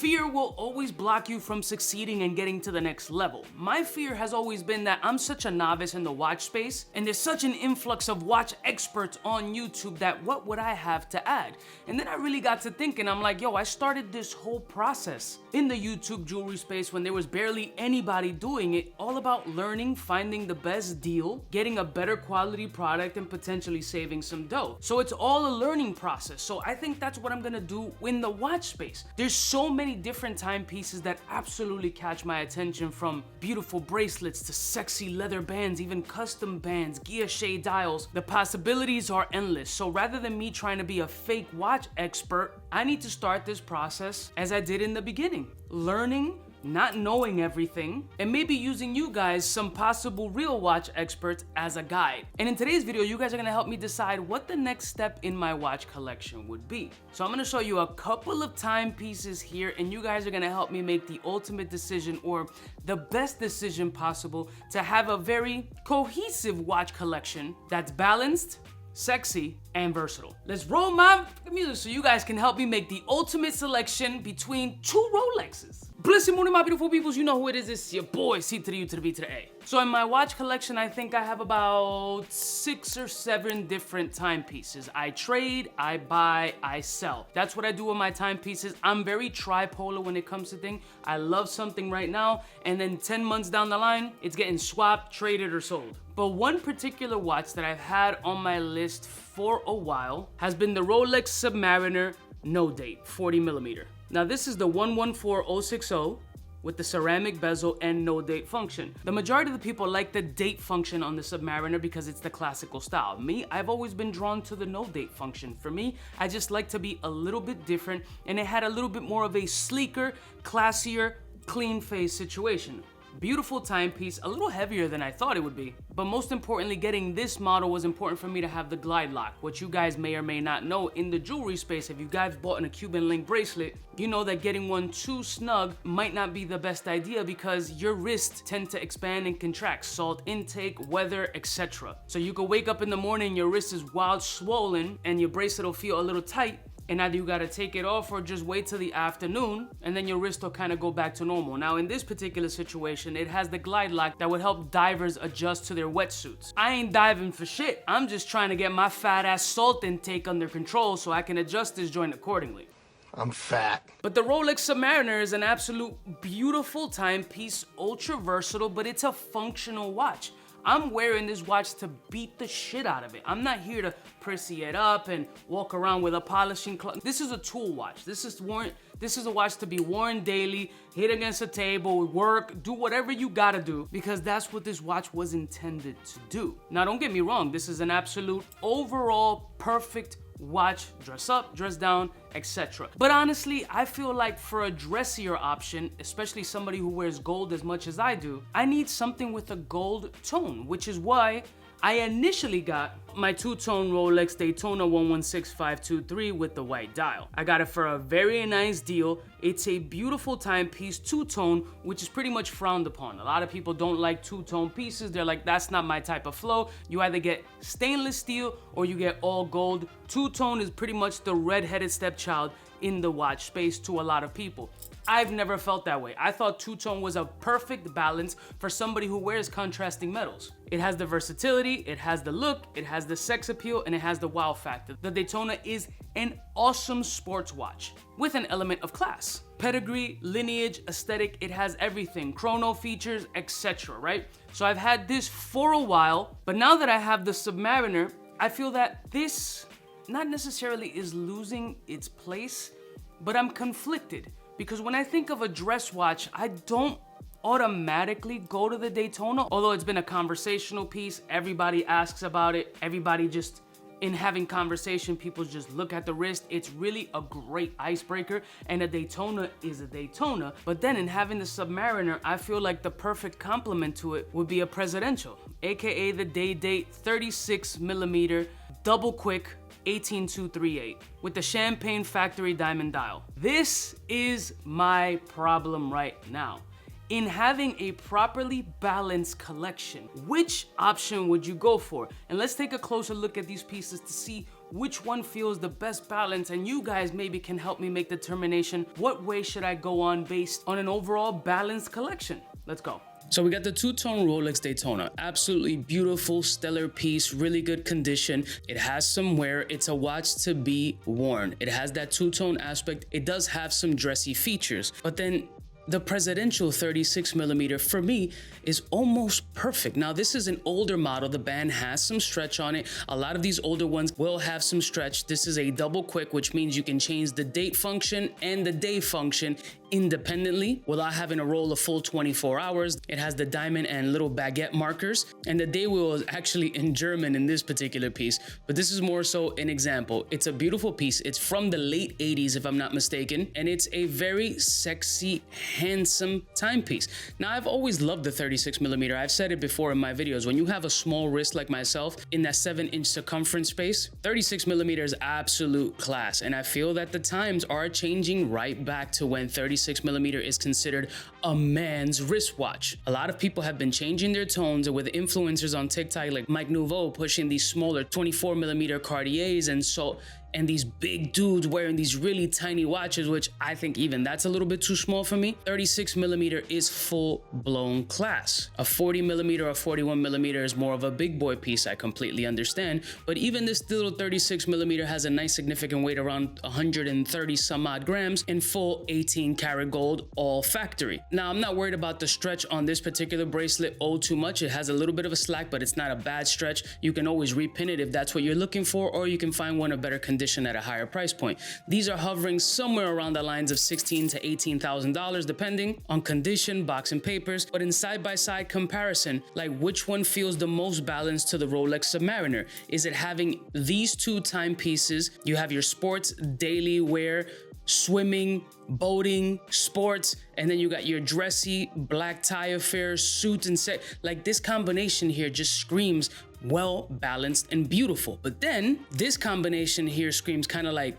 Fear will always block you from succeeding and getting to the next level. My fear has always been that I'm such a novice in the watch space, and there's such an influx of watch experts on YouTube that what would I have to add? And then I really got to thinking, I'm like, yo, I started this whole process in the YouTube jewelry space when there was barely anybody doing it, all about learning, finding the best deal, getting a better quality product, and potentially saving some dough. So it's all a learning process. So I think that's what I'm gonna do in the watch space. There's so many different timepieces that absolutely catch my attention, from beautiful bracelets to sexy leather bands, even custom bands, guilloche dials. The possibilities are endless. So rather than me trying to be a fake watch expert, I need to start this process as I did in the beginning, learning, not knowing everything, and maybe using you guys, some possible real watch experts, as a guide. And in today's video, you guys are gonna help me decide what the next step in my watch collection would be. So I'm gonna show you a couple of timepieces here, and you guys are gonna help me make the ultimate decision, or the best decision possible, to have a very cohesive watch collection that's balanced, sexy, and versatile. Let's roll my music so you guys can help me make the ultimate selection between two Rolexes. Blessed morning, my beautiful peoples. You know who it is. It's your boy, C to the U to the B to the A. So in my watch collection, I think I have about 6 or 7 different timepieces. I trade, I buy, I sell. That's what I do with my timepieces. I'm very tripolar when it comes to things. I love something right now, and then 10 months down the line, it's getting swapped, traded, or sold. But one particular watch that I've had on my list for a while has been the Rolex Submariner No Date 40mm. Now this is the 114060 with the ceramic bezel and no date function. The majority of the people like the date function on the Submariner because it's the classical style. Me, I've always been drawn to the no date function. For me, I just like to be a little bit different, and it had a little bit more of a sleeker, classier, clean face situation. Beautiful timepiece, a little heavier than I thought it would be. But most importantly, getting this model was important for me to have the glide lock, which you guys may or may not know in the jewelry space. If you guys bought a Cuban link bracelet, you know that getting one too snug might not be the best idea because your wrists tend to expand and contract, salt intake, weather, etc. So you could wake up in the morning, your wrist is wild swollen, and your bracelet will feel a little tight, and either you gotta take it off or just wait till the afternoon, and then your wrist will kind of go back to normal. Now in this particular situation, it has the glide lock that would help divers adjust to their wetsuits. I ain't diving for shit. I'm just trying to get my fat ass salt intake under control so I can adjust this joint accordingly. I'm fat. But the Rolex Submariner is an absolute beautiful timepiece, ultra versatile, but it's a functional watch. I'm wearing this watch to beat the shit out of it. I'm not here to prissy it up and walk around with a polishing cloth. This is a tool watch. This is a watch to be worn daily, hit against a table, work, do whatever you gotta do, because that's what this watch was intended to do. Now don't get me wrong, this is an absolute overall perfect watch, dress up, dress down, etc. But honestly, I feel like for a dressier option, especially somebody who wears gold as much as I do, I need something with a gold tone, which is why I initially got my two-tone Rolex Daytona 116523 with the white dial. I got it for a very nice deal. It's a beautiful timepiece, two-tone, which is pretty much frowned upon. A lot of people don't like two-tone pieces. They're like, that's not my type of flow. You either get stainless steel or you get all gold. Two-tone is pretty much the red-headed stepchild in the watch space to a lot of people. I've never felt that way. I thought two-tone was a perfect balance for somebody who wears contrasting metals. It has the versatility, it has the look, it has the sex appeal, and it has the wow factor. The Daytona is an awesome sports watch with an element of class. Pedigree, lineage, aesthetic, it has everything. Chrono features, etc., right? So I've had this for a while, but now that I have the Submariner, I feel that this not necessarily is losing its place, but I'm conflicted. Because when I think of a dress watch, I don't automatically go to the Daytona, although it's been a conversational piece. Everybody asks about it. Everybody just, in having conversation, people just look at the wrist. It's really a great icebreaker, and a Daytona is a Daytona. But then in having the Submariner, I feel like the perfect complement to it would be a presidential, AKA the Day-Date 36mm double quick 18238 with the Champagne Factory diamond dial. This is my problem right now. In having a properly balanced collection, which option would you go for? And let's take a closer look at these pieces to see which one feels the best balance, and you guys maybe can help me make the determination what way should I go on based on an overall balanced collection. Let's go. So we got the two-tone Rolex Daytona. Absolutely beautiful, stellar piece, really good condition. It has some wear. It's a watch to be worn. It has that two-tone aspect. It does have some dressy features, but then the presidential 36mm for me is almost perfect. Now, this is an older model. The band has some stretch on it. A lot of these older ones will have some stretch. This is a double quick, which means you can change the date function and the day function independently without having to roll a full 24 hours. It has the diamond and little baguette markers, and the day wheel is actually in German in this particular piece, but this is more so an example. It's a beautiful piece. It's from the late 80s, if I'm not mistaken, and it's a very sexy, handsome timepiece. Now, I've always loved the 36mm. I've said it before in my videos. When you have a small wrist like myself in that 7-inch circumference space, 36mm is absolute class, and I feel that the times are changing right back to when 36mm is considered a man's wristwatch. A lot of people have been changing their tones with influencers on TikTok like Mike Nouveau pushing these smaller 24mm Cartiers and these big dudes wearing these really tiny watches, which I think even that's a little bit too small for me. 36mm is full-blown class. A 40mm or 41mm is more of a big boy piece, I completely understand, but even this little 36mm has a nice significant weight around 130 some odd grams in full 18 karat gold, all factory. Now, I'm not worried about the stretch on this particular bracelet too much. It has a little bit of a slack, but it's not a bad stretch. You can always repin it if that's what you're looking for, or you can find one of better condition at a higher price point. These are hovering somewhere around the lines of $16,000 to $18,000 depending on condition, box and papers, but in side-by-side comparison, like which one feels the most balanced to the Rolex Submariner? Is it having these two timepieces? You have your sports, daily wear, swimming, boating, sports, and then you got your dressy black tie affair, suit and set. Like, this combination here just screams well balanced and beautiful. But then this combination here screams kind of like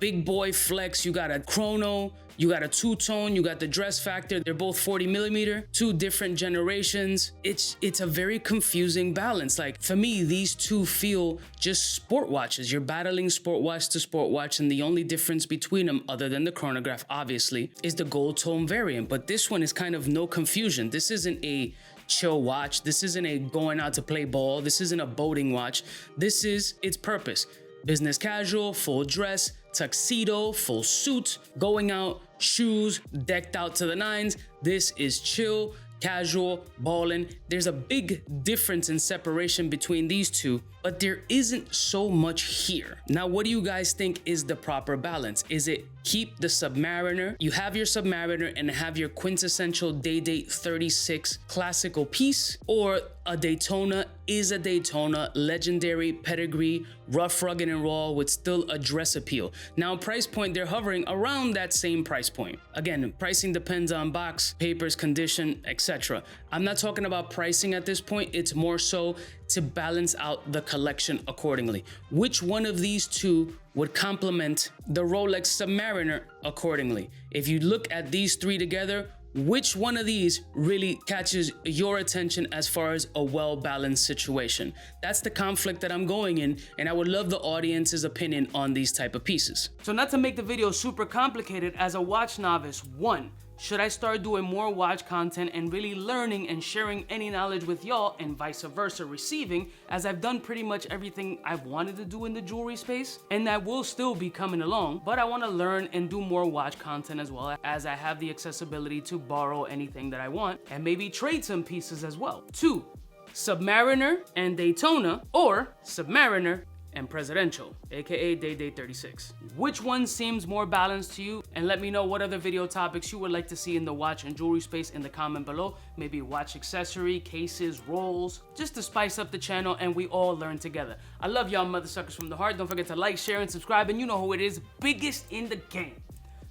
big boy flex. You got a chrono, you got a two-tone, you got the dress factor. They're both 40mm, two different generations. It's a very confusing balance. Like, for me, these two feel just sport watches. You're battling sport watch to sport watch, and the only difference between them, other than the chronograph, obviously, is the gold tone variant. But this one is kind of no confusion. This isn't a chill watch. This isn't a going out to play ball. This isn't a boating watch. This is its purpose. Business casual, full dress, tuxedo, full suit, going out, shoes, decked out to the nines. This is chill, casual, balling. There's a big difference in separation between these two, but there isn't so much here. Now, what do you guys think is the proper balance? Is it keep the Submariner? You have your Submariner and have your quintessential day-date 36 classical piece, or a Daytona is a Daytona, legendary pedigree, rough, rugged, and raw with still a dress appeal. Now, price point, they're hovering around that same price point. Again, pricing depends on box, papers, condition, etc. I'm not talking about pricing at this point. It's more so to balance out the collection accordingly. Which one of these two would complement the Rolex Submariner accordingly? If you look at these three together, which one of these really catches your attention as far as a well-balanced situation? That's the conflict that I'm going in, and I would love the audience's opinion on these type of pieces. So, not to make the video super complicated, as a watch novice, one, should I start doing more watch content and really learning and sharing any knowledge with y'all, and vice versa receiving, as I've done pretty much everything I've wanted to do in the jewelry space, and that will still be coming along, but I want to learn and do more watch content as well, as I have the accessibility to borrow anything that I want and maybe trade some pieces as well. Two, Submariner and Daytona, or Submariner and Presidential, aka Day-Date 36. Which one seems more balanced to you? And let me know what other video topics you would like to see in the watch and jewelry space in the comment below. Maybe watch accessory, cases, rolls, just to spice up the channel and we all learn together. I love y'all mother suckers from the heart. Don't forget to like, share, and subscribe, and you know who it is, biggest in the game.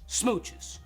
Smooches.